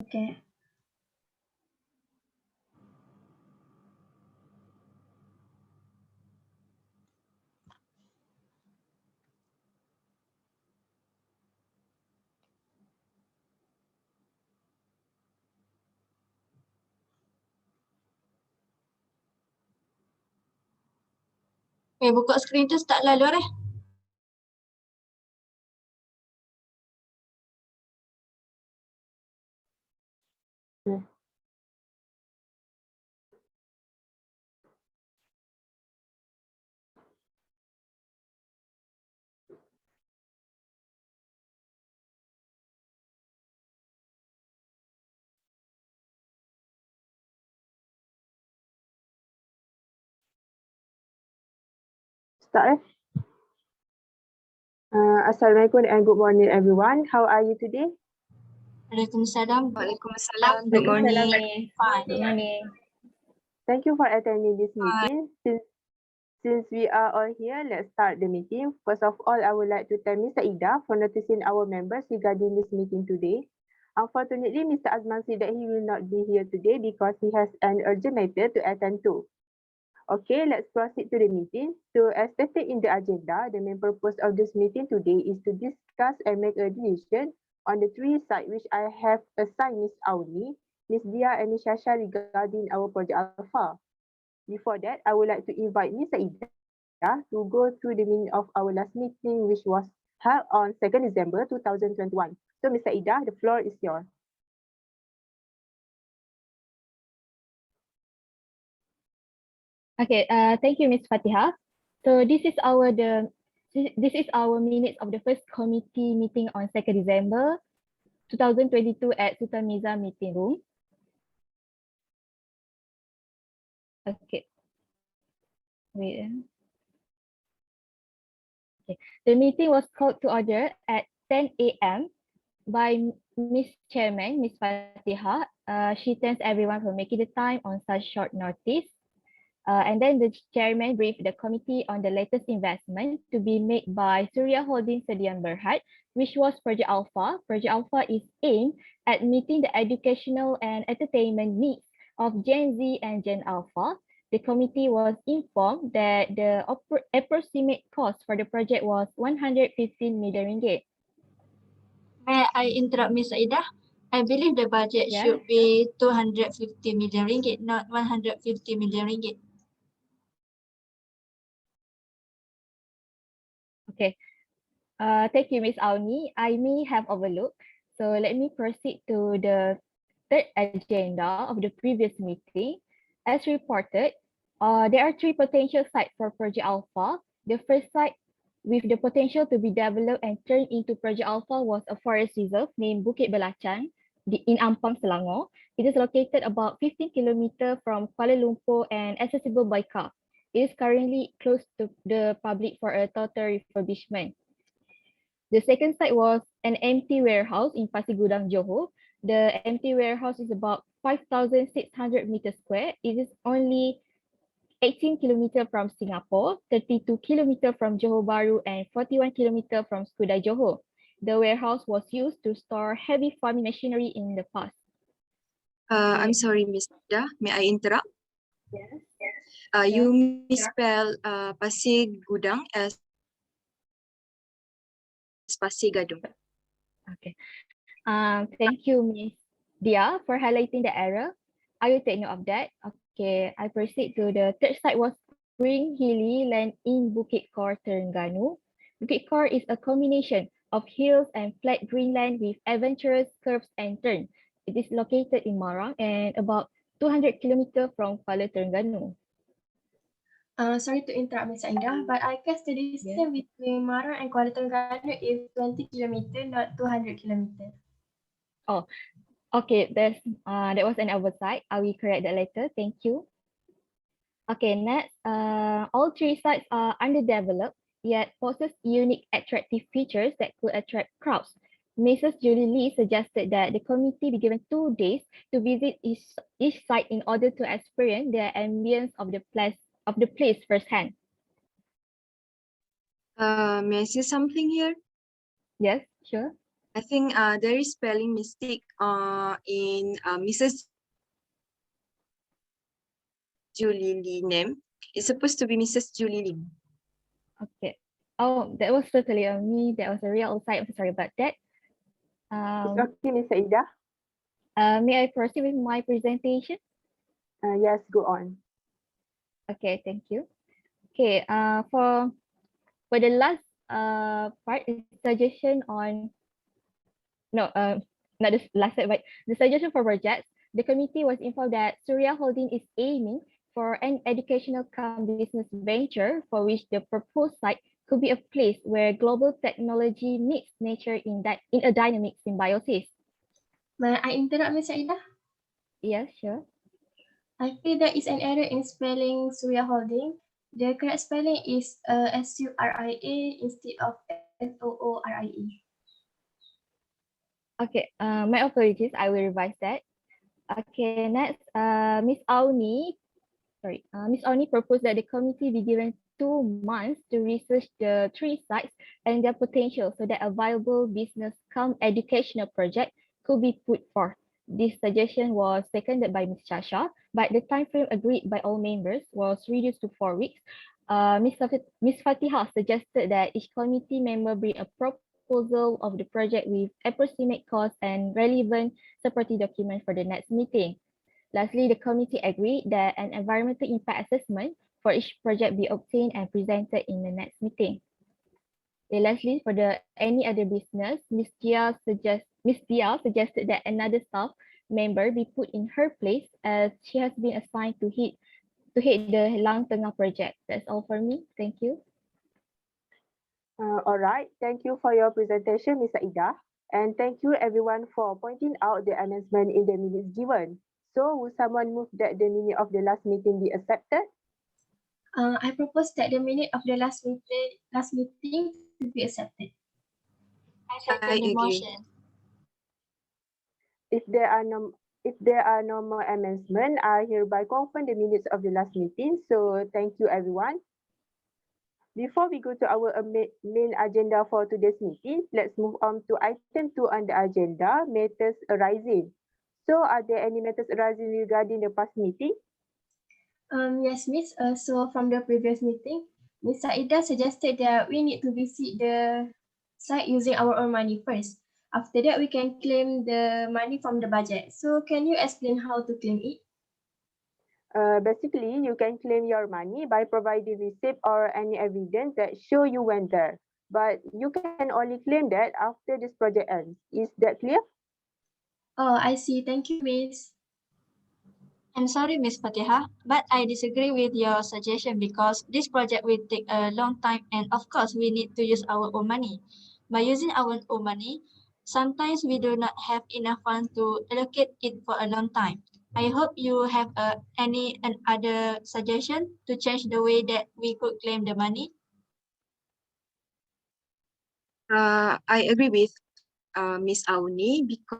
Okay. Buka skrin tu start lalu eh. Start. Assalamualaikum and good morning everyone. How are you today? Waalaikumsalam. Waalaikumsalam. Good morning. Fine. Good morning. Thank you for attending this Hi. meeting. Since we are all here, let's start the meeting. First of all, I would like to thank Mr. Ida for noticing our members regarding this meeting today. Unfortunately, Mr. Azman said that he will not be here today because he has an urgent matter to attend to. Okay, let's proceed to the meeting. So, as stated in the agenda, the main purpose of this meeting today is to discuss and make a decision on the three sites which I have assigned Ms. Auni, Ms. Dia, and Ms. Shasha regarding our project Alpha. Before that, I would like to invite Ms. Aida to go through the meaning of our last meeting, which was held on 2nd December 2021. So, Ms. Aida, the floor is yours. Okay, thank you, Ms. Fatiha. So this is our minutes of the first committee meeting on 2nd December 2022 at Sultan Miza meeting room. Okay. Wait. Okay. The meeting was called to order at 10 a.m. by Ms. Chairman, Ms. Fatiha. She thanks everyone for making the time on such short notice. And then the chairman briefed the committee on the latest investment to be made by Surya Holding Sedian Berhad, which was Project Alpha. Project Alpha is aimed at meeting the educational and entertainment needs of Gen Z and Gen Alpha. The committee was informed that the approximate cost for the project was 115 million ringgit. May I interrupt Ms. Aida? I believe the budget should be 250 million ringgit, not 150 million ringgit. Okay. Thank you, Ms. Auni. I may have overlooked. So let me proceed to the third agenda of the previous meeting. As reported, there are three potential sites for Project Alpha. The first site with the potential to be developed and turned into Project Alpha was a forest reserve named Bukit Belacan in Ampang, Selangor. It is located about 15 kilometers from Kuala Lumpur and accessible by car. It is currently closed to the public for a total refurbishment. The second site was an empty warehouse in Pasir Gudang, Johor. The empty warehouse is about 5,600 meters square. It is only 18 kilometers from Singapore, 32 kilometers from Johor Bahru, and 41 kilometers from Skudai, Johor. The warehouse was used to store heavy farming machinery in the past. I'm sorry, Miss Ida. May I interrupt? Yes. You misspell Pasir Gudang as Pasir Gadung. Okay. Thank you, Miss Dia, for highlighting the error. I will take note of that. Okay, I proceed to the third site was Spring Hilly Land in Bukit Kor, Terengganu. Bukit Kor is a combination of hills and flat green land with adventurous curves and turns. It is located in Marang and about 200 kilometers from Kuala Terengganu. Sorry to interrupt, Ms. Aida, but I guess the distance between Marang and Kuala Terengganu is 20 kilometers, not 200 kilometers. Oh, okay. That was an oversight. I will correct that later. Thank you. Okay, next, all three sites are underdeveloped, yet possess unique attractive features that could attract crowds. Mrs. Julie Lee suggested that the committee be given 2 days to visit each site in order to experience the ambience of the place firsthand. May I say something here? Yes, sure. I think there is spelling mistake in Mrs. Julie Lee name. It's supposed to be Mrs. Julie Lim. Okay. Oh, that was totally on me. That was a real oversight. I'm sorry about that. It's okay, Ms. Saida. May I proceed with my presentation? Yes, go on. Okay, thank you. Okay, for the last part is suggestion on no not the last slide, but the suggestion for projects. The committee was informed that Surya Holding is aiming for an educational cum business venture for which the proposed site could be a place where global technology meets nature in a dynamic symbiosis. May I interrupt, Ms. Saida? Yes, sure. I feel there is an error in spelling Surya Holding. The correct spelling is Suria instead of Soorie. Okay, my apologies. I will revise that. Okay, next, Miss Auni proposed that the committee be given 2 months to research the 3 sites and their potential so that a viable business cum educational project could be put forth. This suggestion was seconded by Ms. Shasha, but the time frame agreed by all members was reduced to 4 weeks. Ms. Fatihah suggested that each committee member bring a proposal of the project with approximate cost and relevant supporting document for the next meeting. Lastly, the committee agreed that an environmental impact assessment for each project be obtained and presented in the next meeting. Okay, lastly, for the any other business, Ms. Dia suggested that another staff member be put in her place as she has been assigned to head the Lang Tengah project. That's all for me. Thank you. All right. Thank you for your presentation, Ms. Saida. And thank you everyone for pointing out the announcement in the minutes given. So will someone move that the minute of the last meeting be accepted? I propose that the minute of the last meeting to be accepted. I agree. If there are no more amendments, I hereby confirm the minutes of the last meeting. So thank you everyone. Before we go to our main agenda for today's meeting, let's move on to item 2 on the agenda, matters arising. So are there any matters arising regarding the past meeting? Yes, Miss. So from the previous meeting, Miss Saida suggested that we need to visit the site using our own money first. After that, we can claim the money from the budget. So can you explain how to claim it? Basically, you can claim your money by providing receipt or any evidence that show you went there. But you can only claim that after this project ends. Is that clear? Oh, I see. Thank you, Miss. I'm sorry, Ms. Fatihah, but I disagree with your suggestion because this project will take a long time and of course we need to use our own money. By using our own money, sometimes we do not have enough funds to allocate it for a long time. I hope you have any other suggestion to change the way that we could claim the money. I agree with Ms. Auni because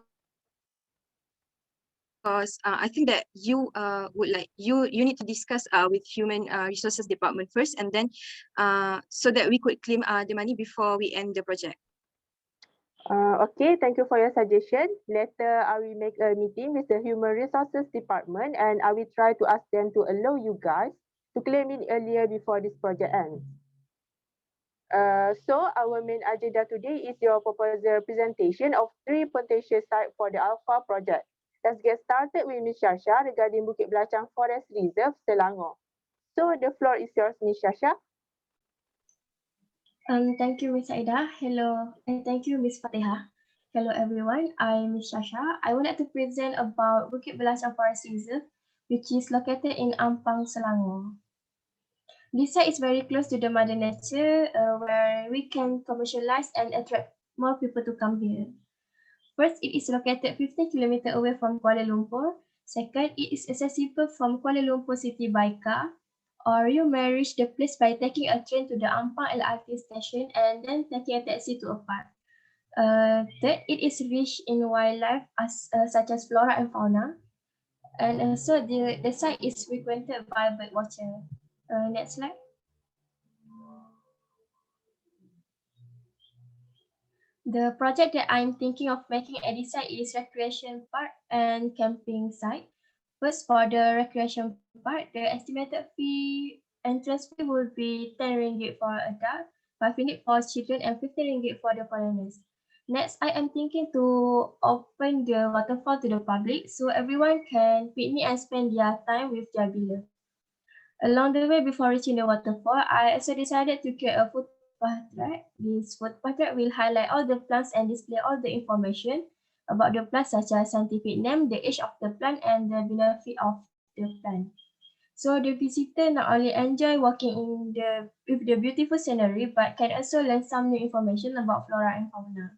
I think that you would like you need to discuss with human resources department first, and then so that we could claim the money before we end the project. Okay, thank you for your suggestion. Later, I will make a meeting with the Human Resources Department and I will try to ask them to allow you guys to claim it earlier before this project ends. So our main agenda today is your proposal presentation of 3 potential sites for the Alpha project. Let's get started with Ms. Shasha regarding Bukit Belachang Forest Reserve, Selangor. So the floor is yours, Ms. Shasha. Thank you, Miss Aida. Hello, and thank you, Miss Fatihah. Hello, everyone. I'm Miss Shasha. I would like to present about Bukit Belachang Forest Reserve, which is located in Ampang, Selangor. This site is very close to the mother nature, where we can commercialize and attract more people to come here. First, it is located 15 kilometers away from Kuala Lumpur. Second, it is accessible from Kuala Lumpur city by car, or you may reach the place by taking a train to the Ampang LRT station and then taking a taxi to a park. Third, it is rich in wildlife such as flora and fauna. And also, the site is frequented by bird watcher. Next slide. The project that I'm thinking of making at this site is recreation park and camping site. First, for the recreation part, the estimated entrance fee will be 10 ringgit for adult, 5 ringgit for children, and 50 ringgit for the foreigners. Next, I am thinking to open the waterfall to the public so everyone can picnic and spend their time with their beloved. Along the way before reaching the waterfall, I also decided to create a footpath track. This footpath track will highlight all the plants and display all the information about the plant such as scientific name, the age of the plant, and the benefit of the plant. So the visitor not only enjoy walking in with the beautiful scenery, but can also learn some new information about flora and fauna.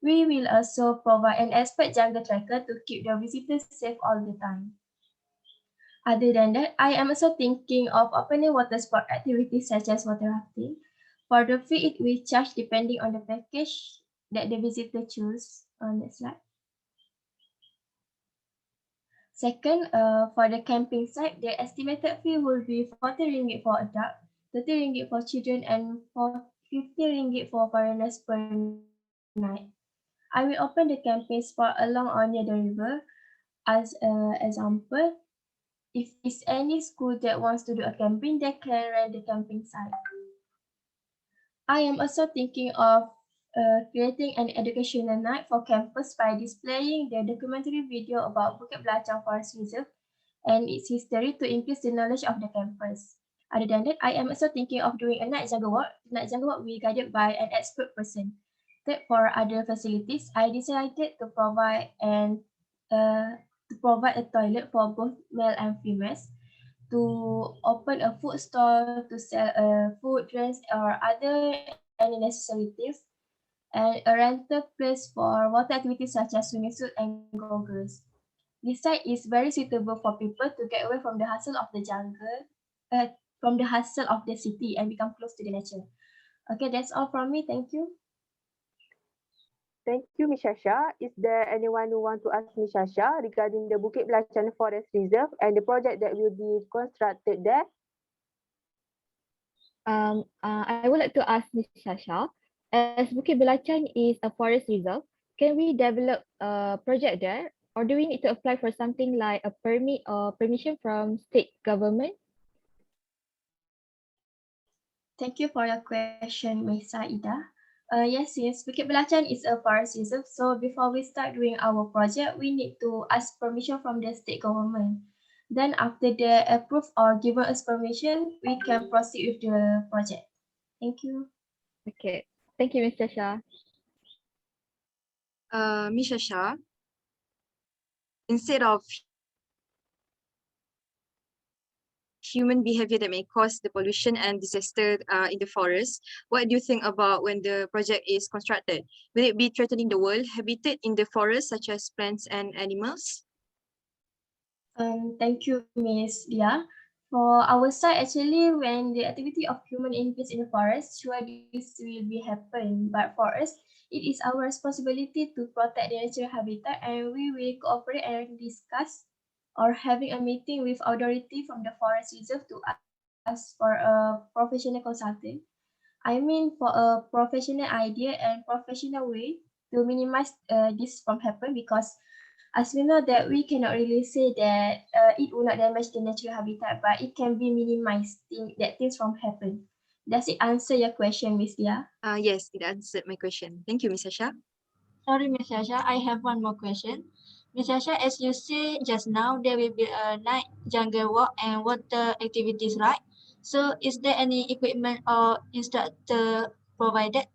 We will also provide an expert jungle tracker to keep the visitors safe all the time. Other than that, I am also thinking of opening water sport activities such as water rafting. For the fee, it will charge depending on the package that the visitor choose on the slide. Second, for the camping site, the estimated fee will be 40 ringgit for adult, 30 ringgit for children, and for 50 ringgit for foreigners per night. I will open the camping spot along or near the river. As an example, if there's any school that wants to do a camping, they can rent the camping site. I am also thinking of creating an educational night for campus by displaying the documentary video about Bukit Belacan Forest Reserve and its history to increase the knowledge of the campus. Other than that, I am also thinking of doing a night jungle walk. Night jungle walk will be guided by an expert person. Third, for other facilities, I decided uh, to provide a toilet for both male and females, to open a food store to sell food, drinks, or other any necessities, and a rental place for water activities such as swimming suit and goggles. This site is very suitable for people to get away from the hustle of the jungle, from the hustle of the city and become close to the nature. Okay, that's all from me. Thank you. Thank you, Ms. Shasha. Is there anyone who want to ask Ms. Shasha regarding the Bukit Belacan Forest Reserve and the project that will be constructed there? I would like to ask Ms. Shasha, as Bukit Belacan is a forest reserve, can we develop a project there, or do we need to apply for something like a permit or permission from state government? Thank you for your question, Ms. Saida. Yes, since Bukit Belacan is a forest reserve, so before we start doing our project, we need to ask permission from the state government. Then after they approve or give us permission, we can proceed with the project. Thank you. Okay, thank you, Ms. Shasha. Ms. Shasha, instead of human behavior that may cause the pollution and disaster in the forest, what do you think about when the project is constructed? Will it be threatening the world habitat in the forest, such as plants and animals? Thank you, Miss Dia. For our side, actually, when the activity of human increase in the forest, sure this will be happen. But for us, it is our responsibility to protect the natural habitat, and we will cooperate and discuss or having a meeting with authority from the forest reserve to ask for a professional consultant. I mean, for a professional idea and professional way to minimize this from happen, because as we know that we cannot really say that it will not damage the natural habitat, but it can be minimized that things from happen. Does it answer your question, Miss Dia? Yes, it answered my question. Thank you, Ms. Shasha. Sorry, Ms. Shasha, I have one more question. Ms. Shasha, as you say just now, there will be a night jungle walk and water activities, right? So is there any equipment or instructor provided?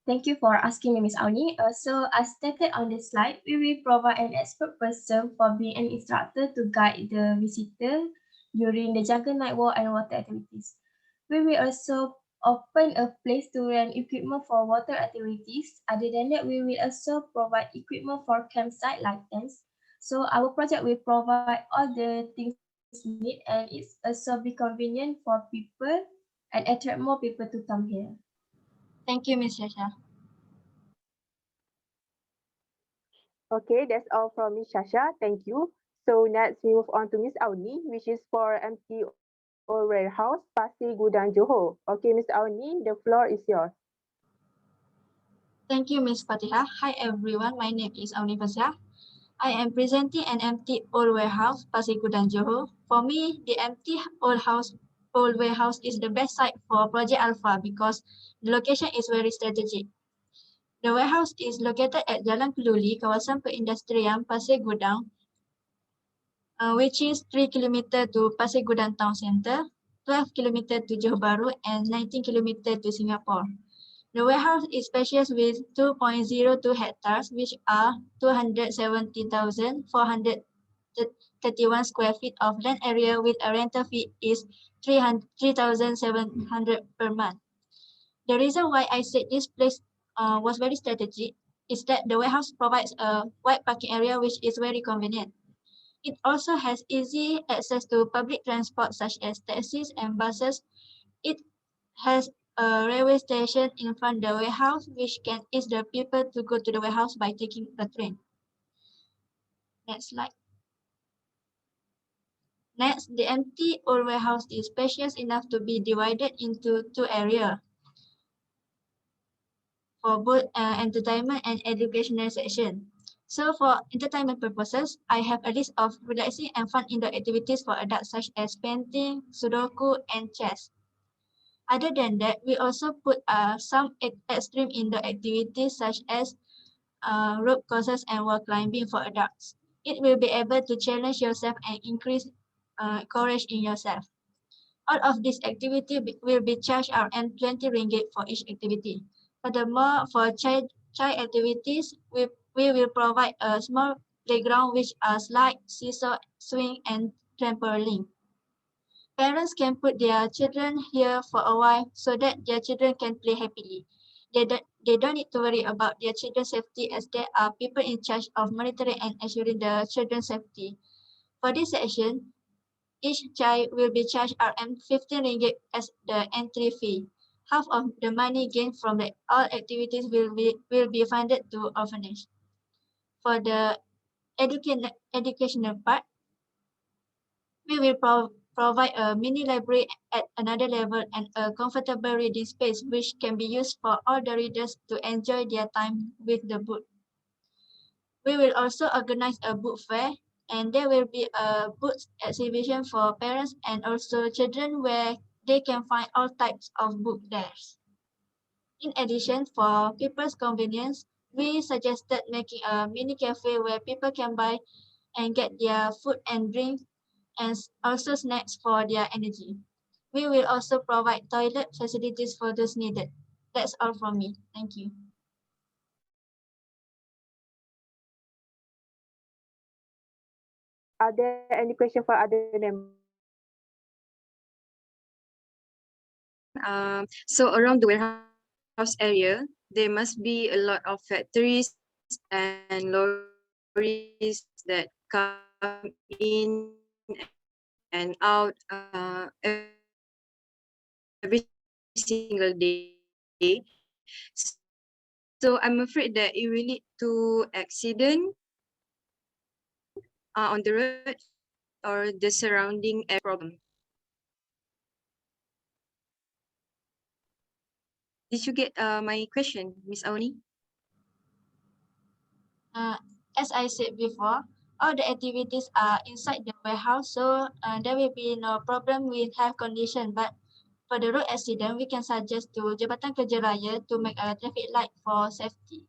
Thank you for asking me, Ms. Auni. So as stated on the slide, we will provide an expert person for being an instructor to guide the visitor during the jungle night walk and water activities. We will also open a place to rent equipment for water activities. Other than that, we will also provide equipment for campsite like tents. So our project will provide all the things needed, and it's also be convenient for people and attract more people to come here. Thank you, Ms. Shasha. Okay, that's all from Ms. Shasha. Thank you. So next we move on to Ms. Auni, which is for MT Old Warehouse, Pasir Gudang, Johor. Okay, Ms. Auni, the floor is yours. Thank you, Ms. Fatihah. Hi, everyone. My name is Auni Fasihah. I am presenting an empty old warehouse, Pasir Gudang, Johor. For me, the empty old warehouse is the best site for Project Alpha because the location is very strategic. The warehouse is located at Jalan Keluli, kawasan perindustrian Pasir Gudang, which is 3 km to Pasir Gudang Town Centre, 12 km to Johor Bahru, and 19 km to Singapore. The warehouse is spacious with 2.02 hectares, which are 270,431 square feet of land area with a rental fee is 3,700 per month. The reason why I said this place was very strategic is that the warehouse provides a wide parking area which is very convenient. It also has easy access to public transport such as taxis and buses. It has a railway station in front of the warehouse which can ease the people to go to the warehouse by taking the train. Next slide. Next, the empty old warehouse is spacious enough to be divided into two areas for both entertainment and educational section. So for entertainment purposes, I have a list of relaxing and fun indoor activities for adults such as painting, Sudoku, and chess. Other than that, we also put some extreme indoor activities such as rope courses and wall climbing for adults. It will be able to challenge yourself and increase courage in yourself. All of these activities will be charged around 20 ringgit for each activity. Furthermore, for child activities, we will provide a small playground which are slide, seesaw, swing, and trampoline. Parents can put their children here for a while so that their children can play happily. They don't need to worry about their children's safety as there are people in charge of monitoring and ensuring the children's safety. For this section, each child will be charged RM 15 ringgit as the entry fee. Half of the money gained from all activities will be funded to orphanage. For the educational part, we will provide a mini library at another level and a comfortable reading space which can be used for all the readers to enjoy their time with the book. We will also organize a book fair and there will be a book exhibition for parents and also children where they can find all types of books there. In addition, for people's convenience, we suggested making a mini cafe where people can buy and get their food and drink and also snacks for their energy. We will also provide toilet facilities for those needed. That's all from me. Thank you. Are there any questions for other members? So around the warehouse area, there must be a lot of factories and lorries that come in and out every single day. So I'm afraid that it will lead to accident on the road or the surrounding air problem. Did you get my question, Miss Auni? As I said before, all the activities are inside the warehouse, so there will be no problem with health condition. But for the road accident, we can suggest to Jabatan Kerja Raya to make a traffic light for safety.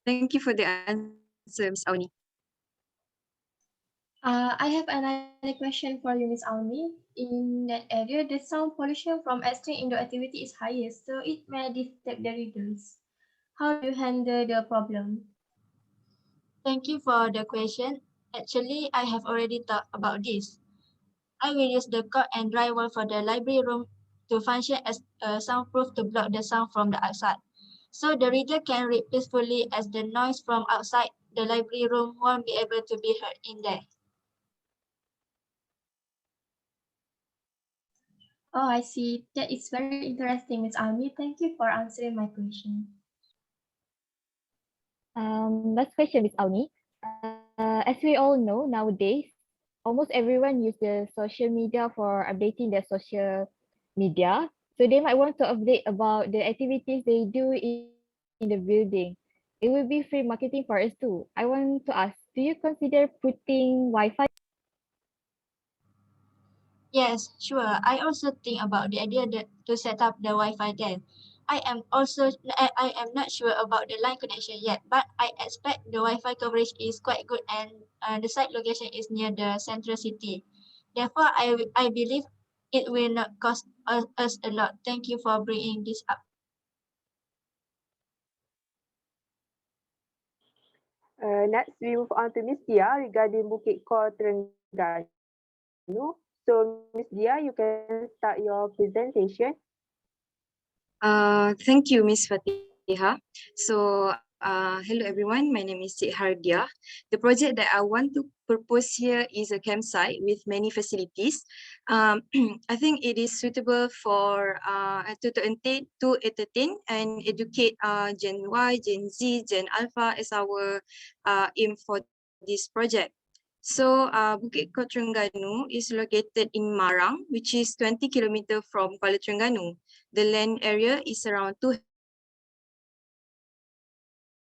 Thank you for the answer, Miss Auni. I have another question for you, Ms. Auni. In that area, the sound pollution from extreme indoor activity is highest, so it may disturb the readers. How do you handle the problem? Thank you for the question. Actually, I have already thought about this. I will use the cord and drywall for the library room to function as a soundproof to block the sound from the outside. So the reader can read peacefully as the noise from outside the library room won't be able to be heard in there. Oh, I see. That is very interesting, Ms. Auni. Thank you for answering my question. Last question, Ms. Auni. As we all know nowadays, almost everyone uses social media for updating their social media. So they might want to update about the activities they do in the building. It will be free marketing for us too. I want to ask, do you consider putting Wi-Fi? Yes, sure. I also think about the idea that to set up the Wi-Fi there. I am not sure about the line connection yet, but I expect the Wi-Fi coverage is quite good and the site location is near the central city. Therefore, I believe it will not cost us a lot. Thank you for bringing this up. Next, we move on to Miss Dia regarding Bukit Core Terengganu. So, Miss Dia, you can start your presentation. Thank you, Miss Fatiha. So, hello everyone. My name is Cik Hardia. The project that I want to propose here is a campsite with many facilities. I think it is suitable for to entertain and educate Gen Y, Gen Z, Gen Alpha as our aim for this project. So, Bukit Terengganu is located in Marang, which is 20 kilometers from Kuala Terengganu. The land area is around 2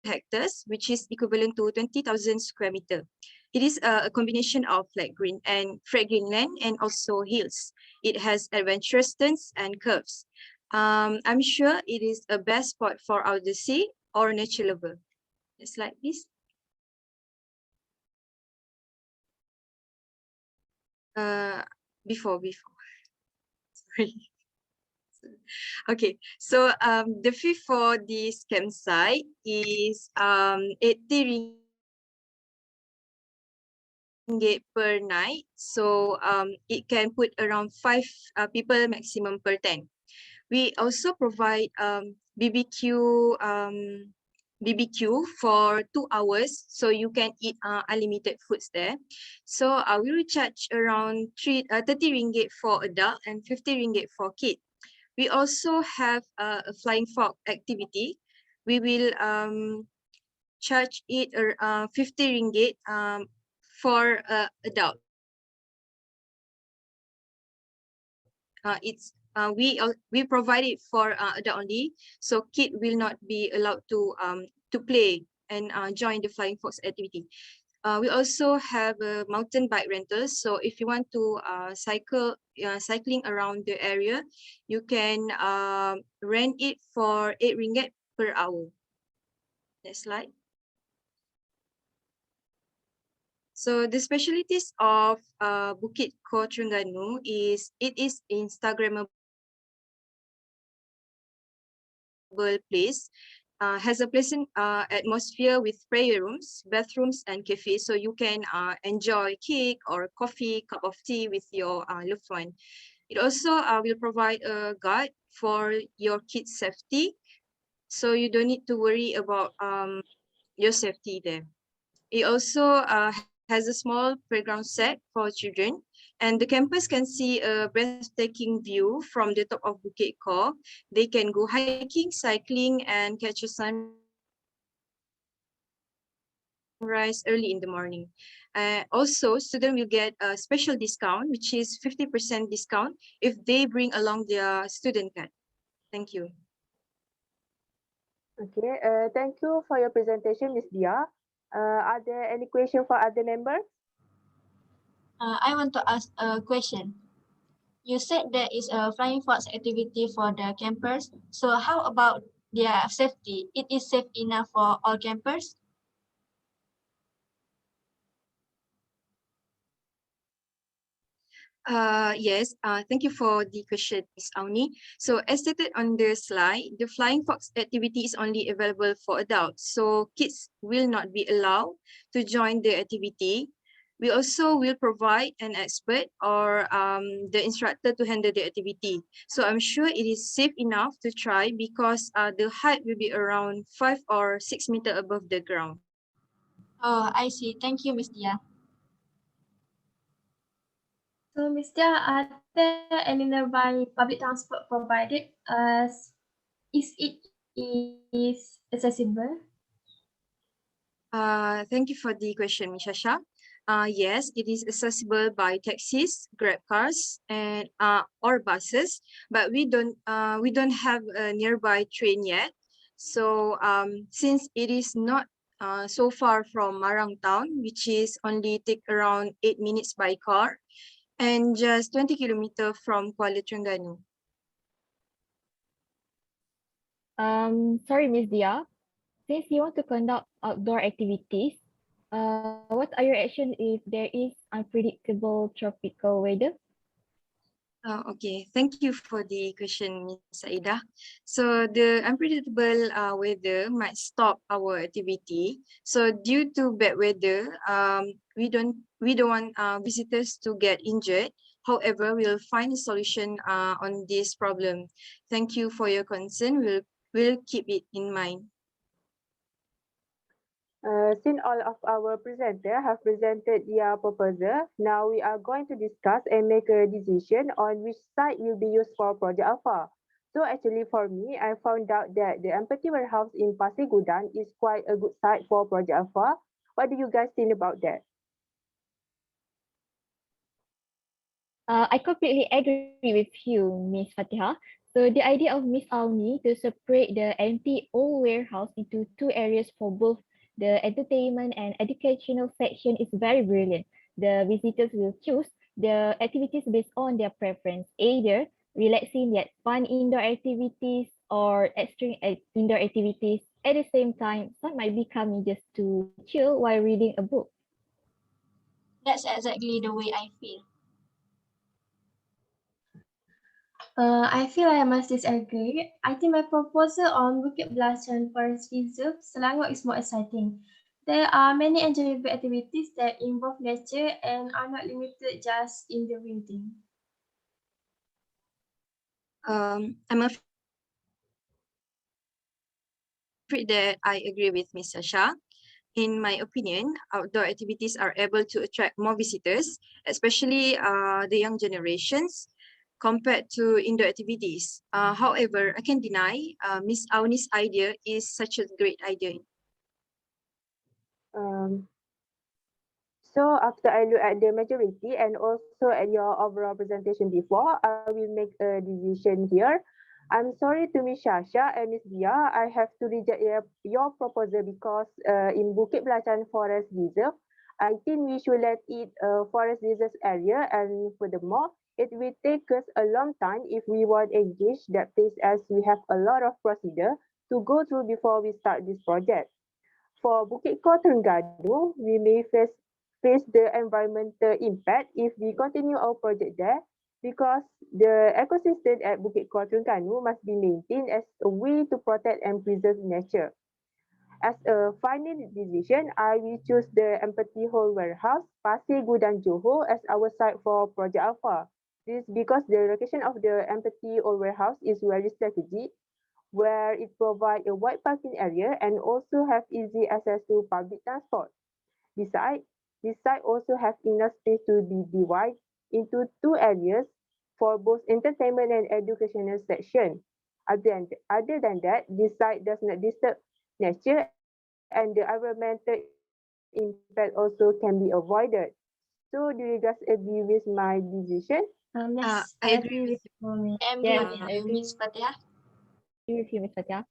hectares, which is equivalent to 20,000 square meter. It is a combination of flat green land and also hills. It has adventurous turns and curves. I'm sure it is a best spot for outdoor sea or nature lover. Next slide, please. Before, sorry. Okay, so the fee for this campsite is 80 ringgit per night. So it can put around 5 people maximum per tent. We also provide BBQ for 2 hours, so you can eat unlimited foods there. So we will charge around 30 ringgit for adult and 50 ringgit for kid. We also have a flying frog activity. We will charge it 50 ringgit for adult. We provide it for adult only, so kid will not be allowed to play and join the flying fox activity. We also have a mountain bike rental. So if you want to cycling around the area, you can rent it for 8 ringgit per hour. Next slide. So the specialties of Bukit Core Terengganu is it is Instagrammable place, has a pleasant atmosphere with prayer rooms, bathrooms, and cafes, so you can enjoy cake or coffee, cup of tea with your loved one. It also will provide a guard for your kids' safety, so you don't need to worry about your safety there. It also has a small playground set for children, and the campus can see a breathtaking view from the top of Bukit Core. They can go hiking, cycling, and catch a sunrise early in the morning. Also, students will get a special discount, which is 50% discount if they bring along their student card. Thank you. Okay, thank you for your presentation, Miss Dia. Are there any questions for other members? I want to ask a question. You said there is a flying fox activity for the campers. So how about their safety? It is safe enough for all campers? Yes, thank you for the question, Ms. Auni. So as stated on the slide, the flying fox activity is only available for adults. So kids will not be allowed to join the activity. We also will provide an expert or the instructor to handle the activity. So I'm sure it is safe enough to try because the height will be around 5 or 6 meters above the ground. Oh, I see. Thank you, Ms. Dia. So, Ms. Dia, are there any nearby public transport provided? Is it is accessible? Thank you for the question, Ms. Shasha. Yes, it is accessible by taxis, Grab cars, and or buses, but we don't have a nearby train yet. So since it is not so far from Marang town, which is only take around 8 minutes by car, and just 20 kilometers from Kuala Terengganu. Sorry, Miss Dia. Since you want to conduct outdoor activities, what are your actions if there is unpredictable tropical weather? Okay, thank you for the question, Ms. Saida. So the unpredictable weather might stop our activity. So due to bad weather, we don't want visitors to get injured. However, we'll find a solution on this problem. Thank you for your concern. We'll keep it in mind. Since all of our presenters have presented their proposal, now we are going to discuss and make a decision on which site will be used for Project Alpha. So actually for me, I found out that the empathy warehouse in Pasir Gudang is quite a good site for Project Alpha. What do you guys think about that? I completely agree with you, Miss Fatiha. So the idea of Miss Auni to separate the empty old warehouse into two areas for both the entertainment and educational section is very brilliant. The visitors will choose the activities based on their preference, either relaxing yet fun indoor activities or extreme indoor activities. At the same time, some might be coming just to chill while reading a book. That's exactly the way I feel. I feel I must disagree. I think my proposal on Bukit Belacan Forest Reserve, Selangor is more exciting. There are many enjoyable activities that involve nature and are not limited just in the building. I'm afraid that I agree with Ms. Sasha. In my opinion, outdoor activities are able to attract more visitors, especially the young generations, compared to indoor activities. However, I can deny Ms. Auni's idea is such a great idea. Um, so after I look at the majority and also at your overall presentation before, I will make a decision here. I'm sorry to Ms. Shasha and Ms. Dia, I have to reject your proposal because in Bukit Belacan Forest Reserve, I think we should let it a forest reserve area, and furthermore, it will take us a long time if we want to engage that place as we have a lot of procedure to go through before we start this project. For Bukit Kau Terengganu, we may face the environmental impact if we continue our project there because the ecosystem at Bukit Kau Terengganu must be maintained as a way to protect and preserve nature. As a final decision, I will choose the Empathy Hall Warehouse, Pasir Gudang Johor as our site for Project Alpha. This is because the location of the Empathy Hall Warehouse is very strategic, where it provides a wide parking area and also have easy access to public transport. Besides, this site also has enough space to be divided into two areas for both entertainment and educational section. Other than that, this site does not disturb nature and the environmental impact also can be avoided. So do you guys agree with my decision? Yes, I I agree agree with with you. I agree Yes, with I you, agree Miss Fatiha. with you, Miss Fatiha.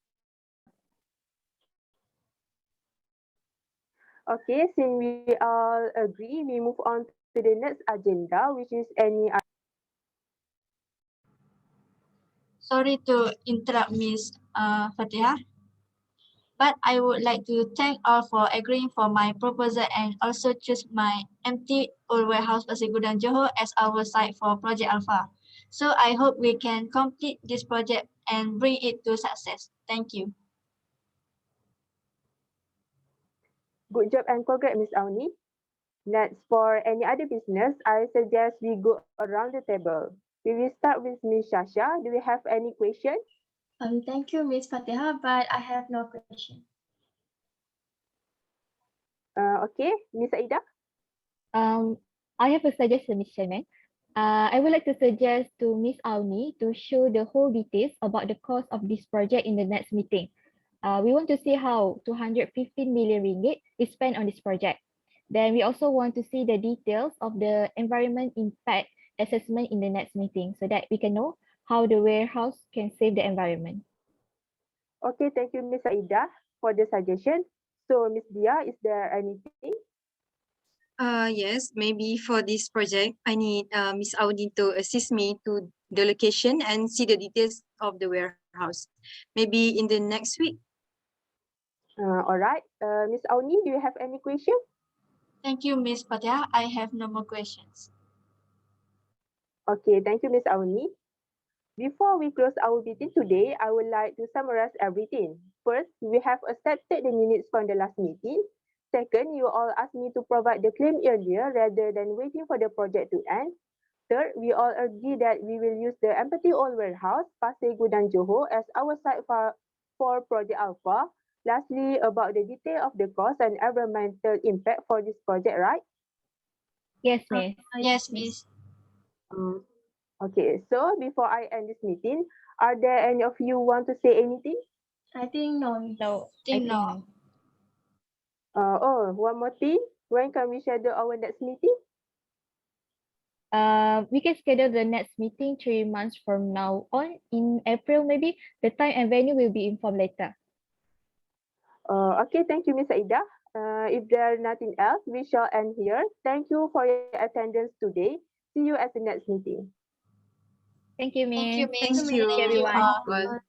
Okay, since we all agree, we move on to the next agenda, which is any. Sorry to interrupt, Miss Fatiha, but I would like to thank all for agreeing for my proposal and also choose my empty old warehouse Pasir Gudang Johor as our site for Project Alpha. So I hope we can complete this project and bring it to success. Thank you. Good job and congrats, Miss Auni. Next, for any other business, I suggest we go around the table. We will start with Miss Shasha. Do you have any question? Thank you, Miss Fatiha, but I have no question. Okay, Miss Aida. Um, I have a suggestion, Ms. Chairman. I would like to suggest to Miss Auni to show the whole details about the cost of this project in the next meeting. We want to see how 215 million ringgit is spent on this project. Then we also want to see the details of the environment impact assessment in the next meeting so that we can know how the warehouse can save the environment. Okay, thank you, Ms. Aida, for the suggestion. So, Ms. Dia, is there anything? Yes, maybe for this project, I need Miss Audi to assist me to the location and see the details of the warehouse. Maybe in the next week. All right. Ms. Auni, do you have any question? Thank you, Ms. Patia. I have no more questions. Okay, thank you, Ms. Auni. Before we close our meeting today, I would like to summarize everything. First, we have accepted the minutes from the last meeting. Second, you all asked me to provide the claim earlier rather than waiting for the project to end. Third, we all agree that we will use the Empathy Old Warehouse, Pasir Gudang Johor, as our site for Project Alpha. Lastly, about the detail of the cost and environmental impact for this project, right? Yes, Miss. Yes, Miss. Okay, so before I end this meeting, are there any of you want to say anything? I think no. Miss. No, I Think think no. no. One more thing. When can we schedule our next meeting? We can schedule the next meeting 3 months from now on in April maybe. The time and venue will be informed later. Okay, thank you, Ms. Aida. If there is nothing else, we shall end here. Thank you for your attendance today. See you at the next meeting. Thank you, Thank Miss. you, Miss. Thank you. everyone. Well,